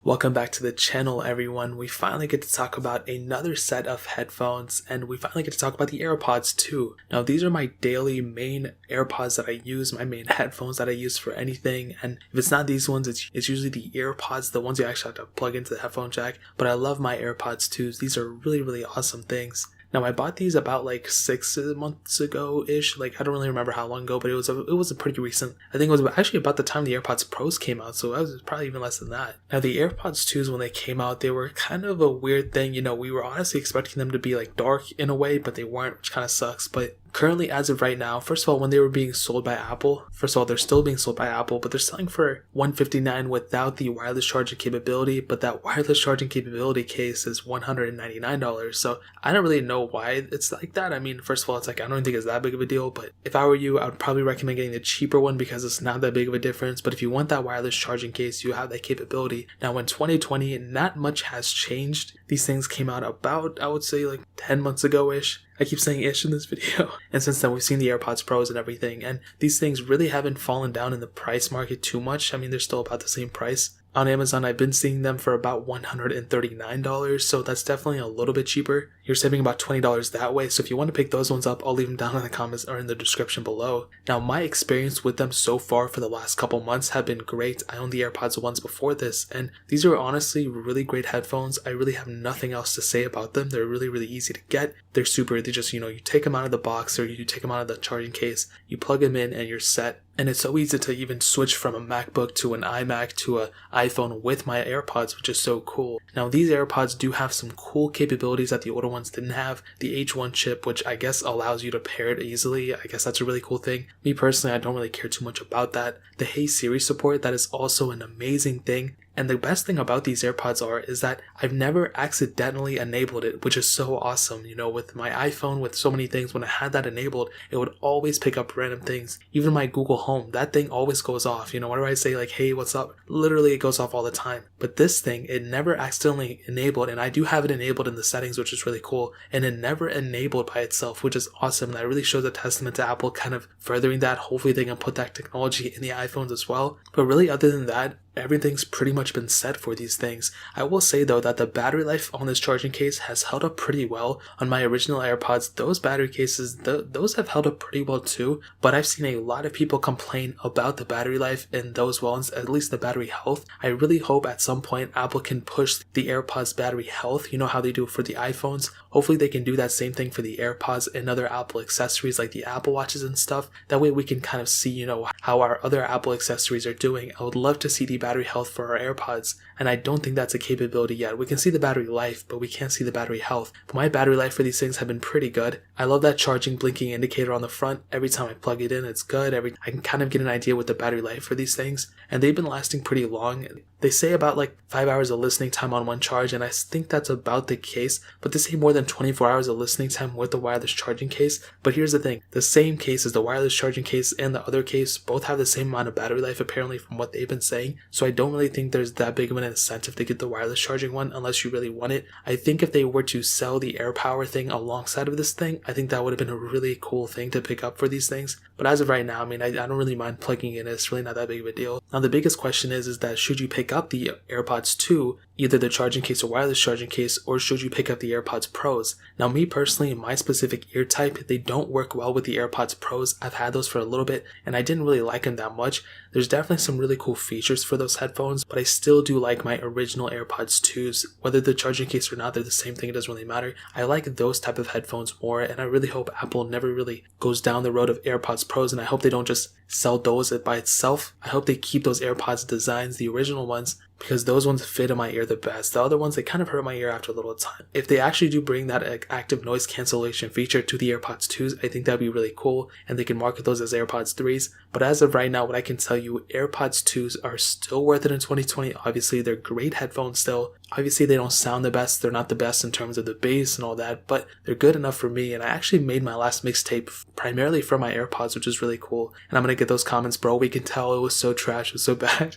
Welcome back to the channel, everyone. We finally get to talk about another set of headphones, and we finally get to talk about the AirPods too. Now, these are my daily main AirPods that I use, my main headphones that I use for anything, and if it's not these ones, it's usually the AirPods, the ones you actually have to plug into the headphone jack, but I love my AirPods too. These are really awesome things. Now, I bought these about like 6 months ago-ish. Like, I don't really remember how long ago, but it was a pretty recent. I think it was actually about the time the AirPods Pros came out, so it was probably even less than that. Now, the AirPods 2s, when they came out, they were kind of a weird thing. You know, we were honestly expecting them to be like dark in a way, but they weren't, which kind of sucks. But currently, as of right now, first of all, when they were being sold by Apple, first of all, they're still being sold by Apple, but they're selling for $159 without the wireless charging capability, but that wireless charging capability case is $199. So I don't really know why it's like that. I mean, first of all, it's like, I don't think it's that big of a deal, but if I were you, I would probably recommend getting the cheaper one because it's not that big of a difference. But if you want that wireless charging case, you have that capability. Now, in 2020, not much has changed. These things came out about, I would say, like 10 months ago-ish. I keep saying ish in this video. And since then, we've seen the AirPods Pros and everything. And these things really haven't fallen down in the price market too much. I mean, they're still about the same price. On Amazon, I've been seeing them for about $139, so that's definitely a little bit cheaper. You're saving about $20 that way, so if you want to pick those ones up, I'll leave them down in the comments or in the description below. Now, my experience with them so far for the last couple months have been great. I owned the AirPods ones before this, and these are honestly really great headphones. I really have nothing else to say about them. They're really easy to get. They just, you take them out of the box or you take them out of the charging case, you plug them in and you're set. And it's so easy to even switch from a MacBook to an iMac to an iPhone with my AirPods, which is so cool. Now, these AirPods do have some cool capabilities that the older ones didn't have. The H1 chip, which I guess allows you to pair it easily. I guess that's a really cool thing. Me personally, I don't really care too much about that. The Hey Siri support, that is also an amazing thing. And the best thing about these AirPods is that I've never accidentally enabled it, which is so awesome. You know, with my iPhone, with so many things, when I had that enabled, it would always pick up random things. Even my Google Home, that thing always goes off. You know, whenever I say like, hey, what's up? Literally, it goes off all the time. But this thing, it never accidentally enabled, and I do have it enabled in the settings, which is really cool. And it never enabled by itself, which is awesome. And that really shows a testament to Apple kind of furthering that. Hopefully, they can put that technology in the iPhones as well. But really, other than that, everything's pretty much been set for these things. I will say though that the battery life on this charging case has held up pretty well. On my original AirPods, those battery cases, those have held up pretty well too, but I've seen a lot of people complain about the battery life in those ones, at least the battery health. I really hope at some point Apple can push the AirPods battery health, you know how they do it for the iPhones. Hopefully they can do that same thing for the AirPods and other Apple accessories like the Apple Watches and stuff. That way we can kind of see, you know, how our other Apple accessories are doing. I would love to see the battery health for our AirPods, and I don't think that's a capability yet. We can see the battery life, but we can't see the battery health. But my battery life for these things have been pretty good. I love that charging blinking indicator on the front. Every time I plug it in, it's good. I can kind of get an idea with the battery life for these things, and they've been lasting pretty long. They say about like 5 hours of listening time on one charge, and I think that's about the case, but they say more than 24 hours of listening time with the wireless charging case. But here's the thing, the same case as the wireless charging case and the other case both have the same amount of battery life apparently from what they've been saying, so I don't really think there's that big of an incentive to get the wireless charging one unless you really want it. I think if they were to sell the AirPower thing alongside of this thing, I think that would have been a really cool thing to pick up for these things. But as of right now, I mean, I don't really mind plugging in. It's really not that big of a deal. Now, the biggest question is that should you pick up the AirPods 2, either the charging case or wireless charging case, or should you pick up the AirPods Pros? Now, me personally, my specific ear type, they don't work well with the AirPods Pros. I've had those for a little bit, and I didn't really like them that much. There's definitely some really cool features for those headphones, but I still do like my original AirPods 2s. Whether the charging case or not, they're the same thing. It doesn't really matter. I like those type of headphones more, and I really hope Apple never really goes down the road of AirPods Pros, and I hope they don't just sell those by itself. I hope they keep those AirPods designs, the original ones, because those ones fit in my ear the best. The other ones, they kind of hurt my ear after a little time. If they actually do bring that active noise cancellation feature to the AirPods 2s, I think that'd be really cool, and they can market those as AirPods 3s. But as of right now, what I can tell you, AirPods 2s are still worth it in 2020. Obviously, they're great headphones still. Obviously they don't sound the best, they're not the best in terms of the bass and all that, but they're good enough for me. And I actually made my last mixtape primarily for my AirPods, which is really cool. And I'm gonna get those comments, bro. We can tell it was so trash, it was so bad.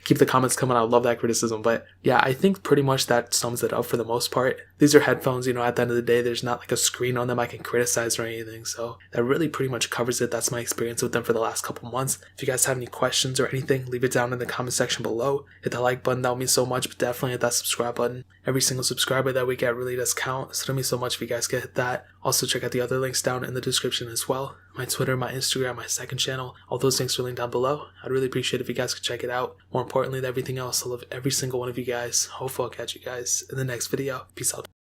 Keep the comments coming, I love that criticism. But yeah, I think pretty much that sums it up for the most part. These are headphones, at the end of the day, there's not like a screen on them I can criticize or anything, so that really pretty much covers it. That's my experience with them for the last couple months. If you guys have any questions or anything, leave it down in the comment section below. Hit that like button, that would mean so much, but definitely hit that subscribe button. Every single subscriber that we get really does count, so it would mean so much if you guys could hit that. Also check out the other links down in the description as well. My Twitter, my Instagram, my second channel, all those links are linked down below. I'd really appreciate if you guys could check it out. More importantly than everything else, I love every single one of you guys. Hopefully I'll catch you guys in the next video. Peace out.